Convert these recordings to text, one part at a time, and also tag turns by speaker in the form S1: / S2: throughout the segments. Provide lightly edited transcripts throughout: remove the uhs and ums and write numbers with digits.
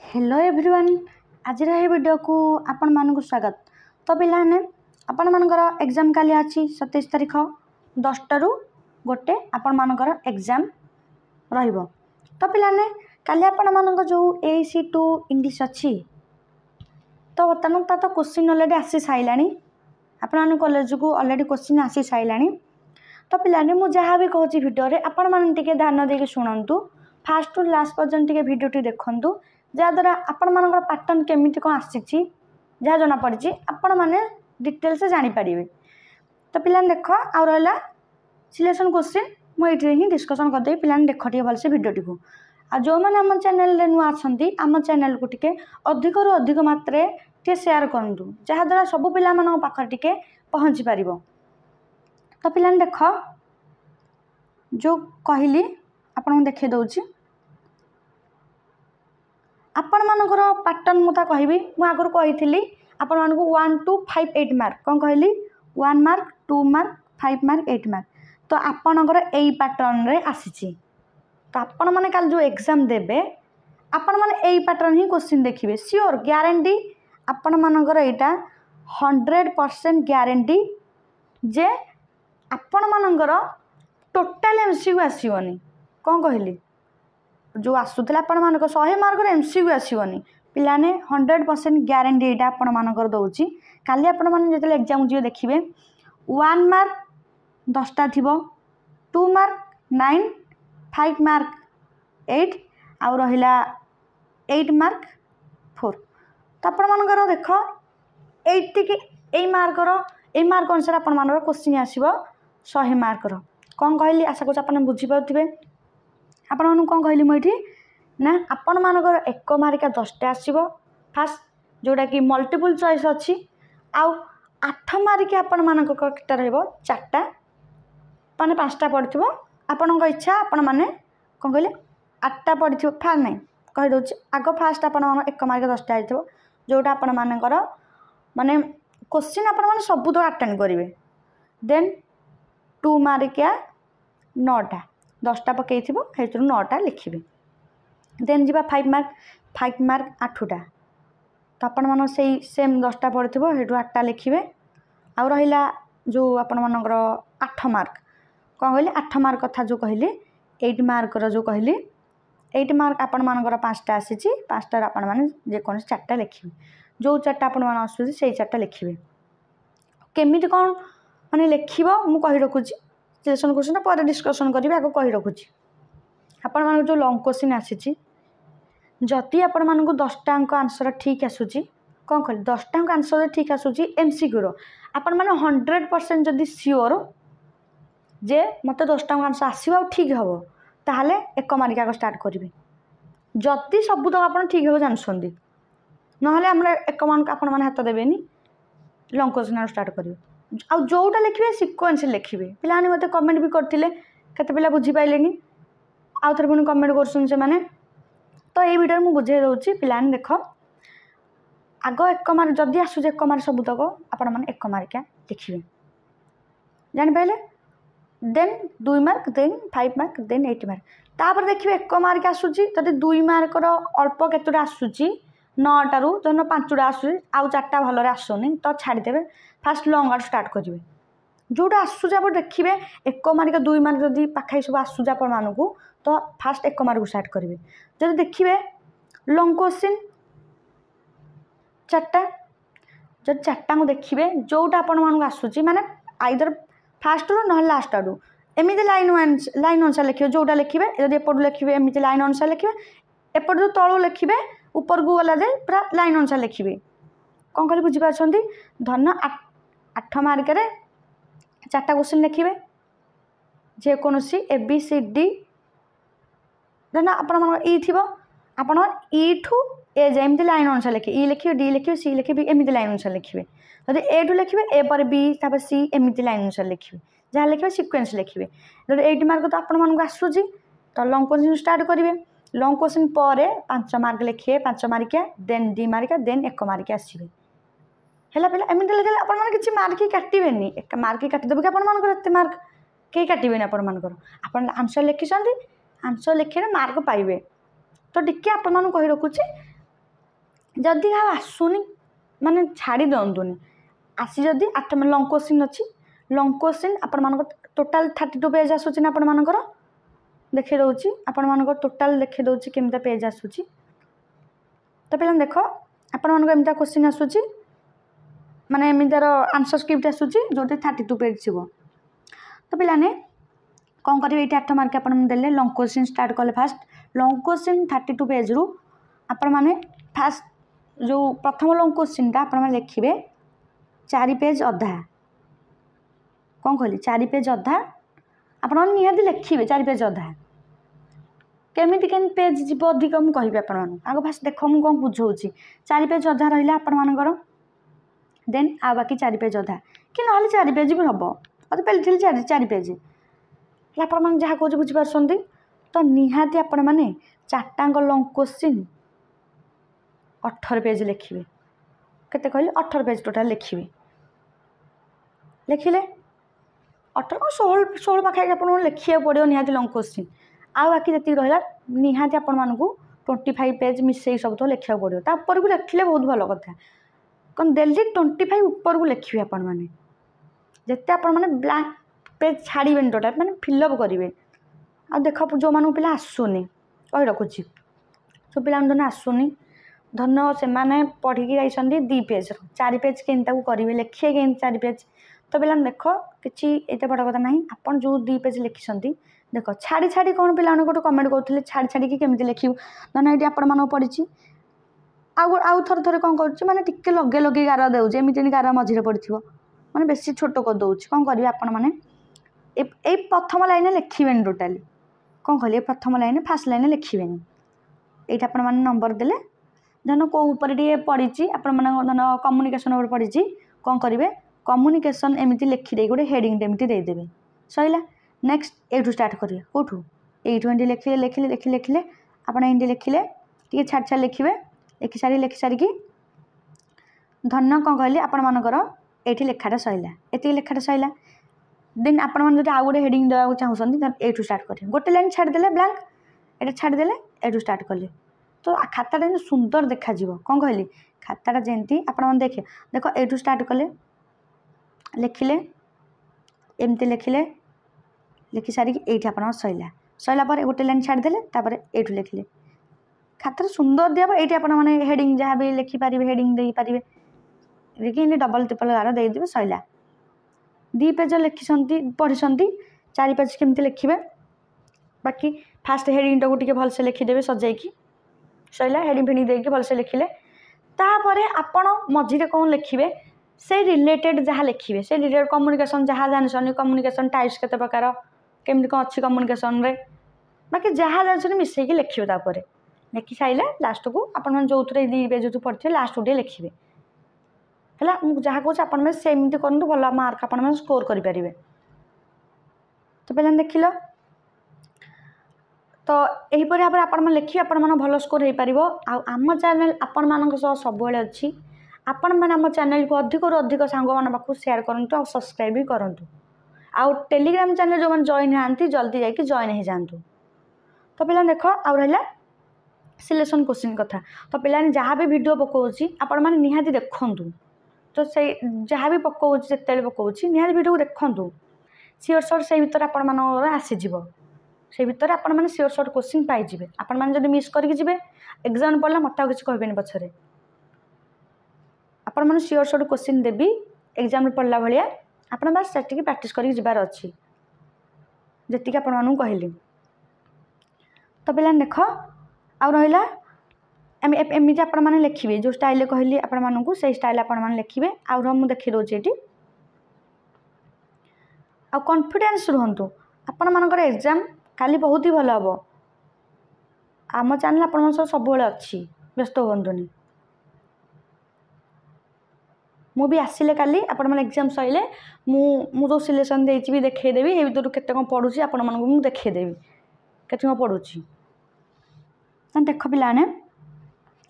S1: Hello everyone आज video को आपण मानक स्वागत। तो पिलाने आपण मानकर एग्जाम काली अछि 27 तारिख 10 रु गोटे आपण मानकर एग्जाम रहिबो। तो पिलाने काली आपण मानक जो AC2 इंग्लिश अछि तो बर्तमान तो क्वेश्चन ऑलरेडी आसी साइलानी आपण कॉलेज को ऑलरेडी क्वेश्चन आसी साइलानी। तो पिलाने मु जहाँ भी कहूँ भिडियो रे आपण मान टिके ध्यान देके शुणु फास्ट टू लास्ट पर्यंत टिके भिडियोटी देखंतु जहाँद्वारा आपण मानकर पैटर्न केमिति कौन आसी जहाँ जना पड़ी आपण मैंने डिटेल्स जानीपर। तो पिलाने देख आ रहा सिलेक्शन क्वेश्चन मुझे ही डिस्कसन करदेवी पिलाने देख टे भलसे भिडियोटी को आ जो मैंने आम चैनल नुआ अच्छा आम चैनल को टिके अधिक रु अधिक मात्रा टे सेयार करूँ जहाँद्वारा सब पिला पाखे टिके पहुँची पार। तो पिलाने देख जो कहली आपन देखे दौची आपण मानकर पैटर्न मुझे कहबी मुझे कही आपण मानक 1 2 5 8 मार्क कौन कहली 1 मार्क 2 मार्क 5 मार्क 8 मार्क। तो आपणकर यही पैटर्न रे आसी तो आपण मैंने कल जो एग्जाम देबे आपण मैंने यही पैटर्न ही क्वेश्चन देखिए श्योर ग्यारंटी आपण मानकर यहाँ 100% ग्यारंटी जे आपण मानकर टोटाल MCQ आसोनी कौन कहली जो आसूला आपण मानक 100 मार्क MCQ आसोनी पिलाने 100% ग्यारंटी यहाँ आपण मानकर दौची काली आपण मैंने जो एग्जाम जी देखिए 1 मार्क 10टा थी 2 मार्क 9 5 मार्क 8 आउ रहिला 8 मार्क 4। तो आपण मानकर देख 8 की ए मार्क अनुसार आपण मानकर क्वेश्चन आसीबो 100 मार्क कौन कहली आशा कर आप बुझीपे आपण कौन कहली मुझे ना आपण मानकर 1 मार्किया 10टा आसो फास्ट जोटा कि मल्टीपल चॉइस अच्छी आउ 8 मार्किया आपण मानक कटा रहिबो 4टा माने 5टा पड़थिबो आपण इच्छा आपण माने कौन कहले 8टा पड़थिबो फार नहीं कहि दउची आगो फास्ट आपण 1 मार्किया 10टा आइथिबो जोटा आपण मानकर माने क्वेश्चन आपण माने सब तो अटेंड करिवे देन 2 मार्किया 9टा 10टा पकई 9टा लिखिए देन जी 5 मार्क 8टा तो आपण मान से सेम 10टा पड़े 8टा लिखिए आउ रहा जो आपण मानकर 8 मार्क कौन कहली 8 मार्क कथा जो कहली 8 मार्क जो कहली 8 मार्क आपण मानकर 5टा आसी 5टार आपण मैंने जेको 4टा लिखिए जो 4टा आपण मान आसुची से 4टा लिखिए केमी कौन मैंने लिख मु कही रखुची सिलेक्शन क्वेश्चन पर डिस्कसन करी आगे कही रखुची आपण मान जो लॉन्ग क्वेश्चन आसी जदि आपण मानक 10टा अंक आंसर ठीक आसूची कौन कहली 10टा अंक आंसर ठीक आसूची MCQ रो आपण माने 100% जदि श्योर जे मते 10टा अंक आंसर आसीबा ठीक हबो ताहाले 1 मार्क आगे स्टार्ट करिवे जदि सब तो आपण ठीक हो जानसुंदी नहले हमरा 1 मार्क आपण माने हाथ देबेनी लॉन्ग क्वेश्चन स्टार्ट करिवे आ जोटा लिखिए सिक्वेन्स लिखिए पिलाने मत कमेंट भी करते केते पिला बुझी पाइलेनी आउ थे पुणी कमेंट कर से मैंने तो ये वीडियो मुझे बुझे दूसरी पिलाने देख आग 1 मार्क जदि आसूँ 1 मार्क सबूतक आपण मैंने 1 मार्किया लिखिए जापारे then 2 mark then 5 mark then 8 mark तापर देखिए 1 मार्क आसूची जदि 2 मार्कर अल्प केतोटा आसूची 9टारू धर 5टा आसूँ आउ 4टा भलरे आसुनी तो छाड़देवे फास्ट लॉन्ग आर्ट स्टार्ट करेंगे जोटा आसूँ आप देखिए 1 मार्क 2 मार्क जदि पाखाई सब आसूँ आपण मानक तो फास्ट 1 मार्क स्टार्ट करेंगे जब देखिए लॉन्ग क्वेश्चन 4टा जब 4टा को देखिए जोटा आपण मानक आसूँ माने आइदर फास्ट रू ना लास्ट आड़ू एमती लाइन अनुसार लिखिए जोटा लिखिए जब एपटू लिखिए एमती लाइन अनुसार लिखिए एपटू तलू लिखिए ऊपर को गला जाए पूरा लाइन अनुसार लिखिए कौन कहली बुझीपार धन 8 मार्क 4टा क्वेश्चन लिखिए जेकोसी ABCD धर आपण ई थी आपण ई ठू ए जमी लाइन अनुसार लिखिए ई लिखिए D लिखिए C लिखिए एमती लाइन अनुसार लिखिए जब ए ठू लिखिए ए पर B तापर C एमती लाइन अनुसार लिखिए जहाँ लिखिए सिक्वेन्स लिखिए जब 8 मार्क तो आपण मानक आसूँ तो लॉन्ग क्वेश्चन स्टार्ट करेंगे लॉन्ग क्वेश्चन पर 5 मार्क लिखिए 5 मार्किया देन 2 मार्किया देन 1 मार्किया आसवे है पे एमती लिखे आप किसी मार्क ही काटेनि मार्क ही काटिदेव कि आप मार्क कहीं काटेनि आप आंसर लिखिं आंसर लिखे मार्क पाइबे तो टिके आपको कही रखुच्छे जदि क्या आसुनी माने छाड़ी दिंतुनि आसी जदि 8 लंग क्वेश्चन अच्छी लंग क्वेश्चन आपण टोटाल 32 पेज आसूची ना आपण देखी दूसरी आपण टोटाल देखी दूसरी केमता पेज आसूची तो पे देख आपण एमता क्वेश्चन आसूची माने एमतार आंसर स्क्रिप्ट आसूची जो 32 पेज थी तो पे कौन करेंगे ये 8 मार्क आपने लंग क्वेश्चन स्टार्ट कले फास्ट लंग क्वेश्चन 32 पेज रु आपण मैंने फास्ट जो प्रथम लंग क्वेश्चन टा आपण लिखे 4 पेज अधा कौन कहली 4 पेज अधा आपण निहाती लिखे 4 पेज अधा केमी के पेज जीव अधिक मुझे कहि आपण आग फास्ट देख मुझे कौन बुझाऊँगी 4 पेज अधा रहा आपर देन आ बाकी 4 पेज अधा कि ना 4 पेज भी हम मत पेली 4 पेज आपण जहाँ कह बुझीपार तो निहाती आपण मैंने 4टांग लंग क्वेश्चन 18 पेज लिखे केते कहली 18 पेज टोटाल लिखे लिखिले 18 16 पाखे आप लिखा पड़ो निहाती लंग क्वेश्चन आ बाकी जी रहा निहाती आपण मानू 25 पेज मिसई सब तो लिखा पड़ो तापर को लिखिले बहुत भल कथा कौन डेली 25 ऊपर को लिखे आपण मैंने जिते आपण मैंने ब्लैंक पेज छाड़े टोटाल मैंने फिलअप करेंगे आ देख जो मानू पिला आसुनी कही रखुची जो पिला आसुनी धन से मैंने पढ़ी जाइए 2 पेज 4 पेज के करेंगे लिखे के 4 पेज तो पे देख कि एत बड़ कथा ना आप जो 2 पेज लिखिं देख छाड़ी छाड़ी कौन पिला गोटे कमेंट करते छाड़ी छाड़ी केमी लिखू धन ये आपण पड़ी आउ थर थर कौन कर मैंने टिके लगे लगे गार देजे एमती गार मझे पड़ मैंने बेसी छोट कर दूसरी कौन करेंगे आपण मैंने ये प्रथम लाइन लिखे टोटाली कौन कहली प्रथम लाइन फास्ट लाइन लिखे ये आप नंबर देले धन कौ पड़ी आपण धन कम्युनिकेशन पड़ी कौन करेंगे कम्युनिकेशन एमती लिखिदे गोटे हेडिंग एमती देदेवे सैला नेक्स्ट एठू स्टार्ट करेंगे कौटू यू एमती लिखिले लिखिले लिखिले लिखिले आप एमती लिखिले टे छाड़ छाड़ लिखे लिखि सारिकी धन कौन कहली आपण मानकर ये लेखाटा सैला ये लेखाटा सैला देन आपण मैंने आउ गोटे हेडिंग देवा चाहूँगी एठू स्टार्ट करेंगे गोटे लाइन छाड़देले ब्लैंक ये छाड़देले एठू स्टार्ट कले तो खाताटा सुंदर देखा कौन कहली खाताटा जमी आपण देखे देख एठू स्टार्ट कले लिखिले एमती लिखिले लिखि सारिकी ये आप सैला सैला गोटे लाइन छाड़देले एठू लिखिले खाता सुंदर दिया ये आप हेडिंग जहाँ भी लिखिपारे हेडिंग दे पारे कि डबल ट्रिपल गार देदेवे सैला 2 पेज लिखिं पढ़ी 4 पेज केमती लिखे बाकी फास्ट हेडिंग टाक टे भलसे लिखिदेवे सजाइकी सैला हेडिंग फेडिंग देकी भलसे लिखिले तापर आपण मझे कौन लिखे से रिलेटेड जहाँ लिखे से रिलेटेड कम्युनिकेशन जहाँ जानते कम्युनिकेशन टाइप्स केते प्रकार केमती कौन अच्छी कम्युनिकेशन रे बाकी जहाँ जानते मिसेकी लिखे तापर लिखि साइला लास्ट को आपण जो 2 पेज जो पढ़े लास्ट को लिखे है मुझे जहाँ कहे आपने सेमती करूँ भल मार्क आप स्कोर करेंगे तो पे देख लो तो यहीपर भाव में आप लिखिए आप भल स्कोर हो पार आम चैनल आपण मान सब अच्छी आपण मैंने आम चैनल को अधिक अधिक सांग मान पाक सेयार करूँ और सब्सक्राइब भी करूँ आउ टेलीग्राम चैनल जो मैंने जॉइन हाँ जल्दी जाकि जॉइन हो जातु तो पे देख आउ रहा सिलेक्शन क्वेश्चन कथा तो पे जहाँ भी वीडियो पकाऊँगी आपण मैंने निहाती देखूँ तो से जहाँ भी पकाऊँ जिते पकाऊँ निहाती वीडियो को देखूँ सियोर सर से भर आपण आसीज से भर आप सियोर सर क्वेश्चन पाइबे आपण मैंने मिस करके जी एग्जाम पढ़ला मत किसी कहबे पछरे आपण मैंने सियोर सर क्वेश्चन देवी एग्जाम पढ़ला भाया आप बास से प्रैक्टिस कर जबार अच्छी जी आपण कहली तो पे देख आउ रहा एमती आपण मैंने लिखे जो स्टाइल कहली आपण मानू से स्टाइल आपण मैंने लिखे आउ मुझे देखी दूसरी ये आ कॉन्फिडेंस रुहतु आपण मानकर एग्जाम काली बहुत ही भल हम आम चैनल आपण सब अच्छी व्यस्त हुंतुनि मुझे आसिले काली आपण मैंने एग्जाम सैले मु जो सिलेक्शन देती भी देखईदेवी ये भर केते कौन पढ़ुची आपण मानू देखईदेवी केते कौन पढ़ुची देख पिलाने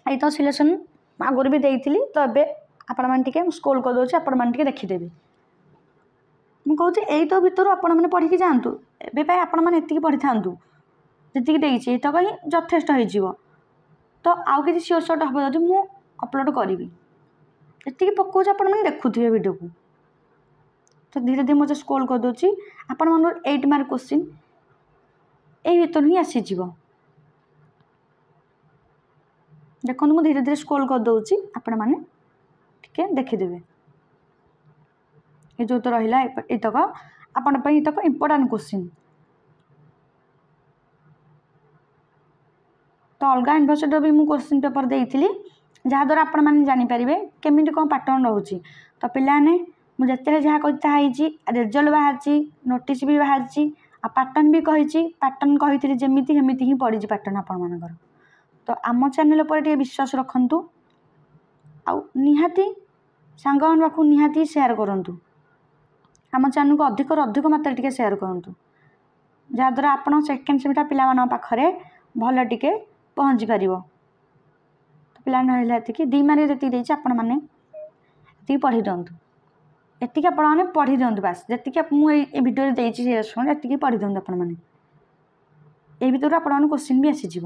S1: ये तो सिलेक्शन आगुरी भी देती तो ये आपण मैंने स्क्रोल कर दूसरी आपण मैंने देखीदेवी मुझे यही तो भितर आपण मैंने पढ़ी जातु एवं आपण मैंने पढ़ी था जी तो कहीं यथेष्ट हो तो आउ कि सियोर सर्ट हम जब अपलोड करी ये पकाऊँ आपण मैंने देखुए वीडियो को तो धीरे धीरे मुझे स्क्रोल कर दूची आपण मन 8 मार्क क्वेश्चन यही भीतर ही आसीज देखो मुझे धीरे धीरे स्क्रोल कर दूची आपण मैंने टिके देखीदेवे ये जो तो रहा एतक आपण इतक इम्पोर्टाट क्वेश्चन तो अलग यूनिवर्सिटी भी मुझे क्वेश्चन पेपर देती जहाँद्वारा आपण मैंने जानीपर केमी कौन पैटर्न रोचे तो पाने मुझे जहाँ कही रिजल्ट बाहर नोटिस भी बाहर आ पैटर्न भी कही पैटर्न कही जमी सेमती ही पड़ी पैटर्न आपण मानकर तो आम चैनल पर विश्वास रखु आहाती सांग पाक निहाती सेयार करूँ आम चैनल को अधिक मात्रा शेयर करूँ जहाँद्वारा आप सेकेंड सेमिस्टर पिला पाखे भल टिके पहुँची पार तो पाने 2 मार्क जी आपण मैंने पढ़ी दिंतु एति आपने पढ़ी दिंतु बास जी मुझे भिडियो देती शुण ये पढ़ी दिंतु आपण मैंने ये भर आप क्वेश्चन भी आसीज